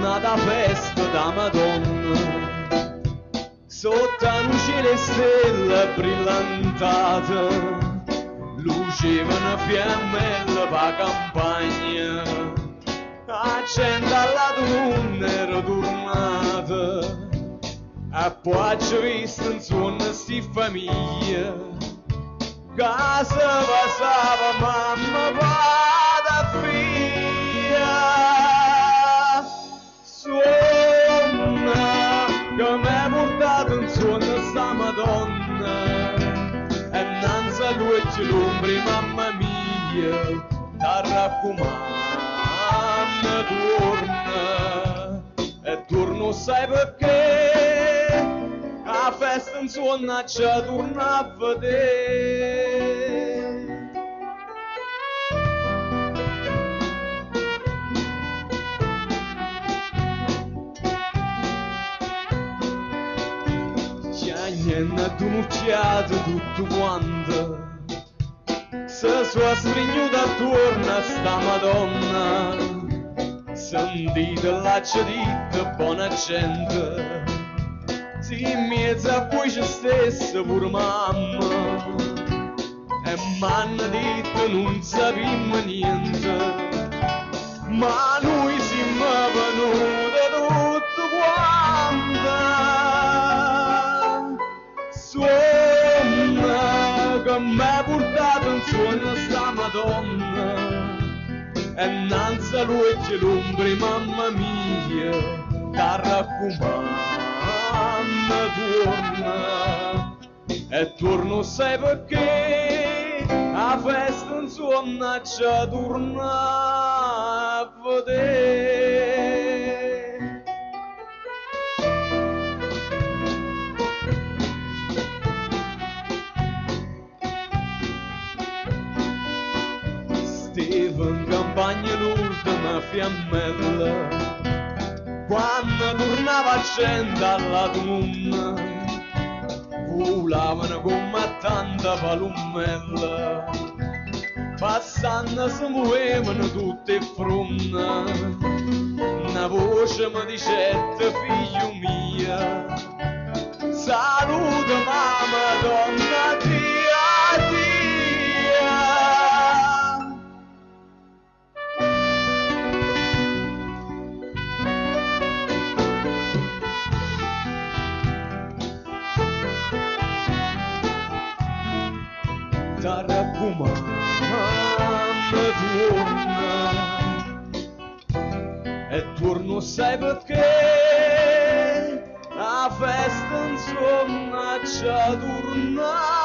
nata festa da Madonna, sotto un cielo e stelle brillantate, lucevano fiammelle per campagna, la gente alla luna era tornata, e poi ci visto in suono sti famiglia, casa passava mamma, padre, figlia, suona che mi ha portato in suono sta Madonna, e innanzi a lui c'è l'ombra, mamma mia, da raccomando, torna, e torno sai perché, a festa in suona ci torna a vedere. Niente d'un'occhiata tutto quanto, se sua sfrignuta attorno a sta Madonna, sentite la cedita buona gente, si in mezzo a voi c'è stessa pure mamma, e m'hanno detto non sappiamo niente, ma noi siamo venuti tutto quanto. Suona che mi ha portato in suono sta Madonna, e innanzi a lui c'è l'ombra, mamma mia, da raccomando, torna, e torno sai perché, a festa in suona ci torna a vedere. In campagna l'ultima fiammella, quando tornava a scendere alla luna, volavano come tanta palumella, passando si muovevano tutte fronte, una voce mi dicette figlio mia, saluta mamma donna tia tia. Da raccomando, torna, e torno sai perché, la festa insomma ci torna.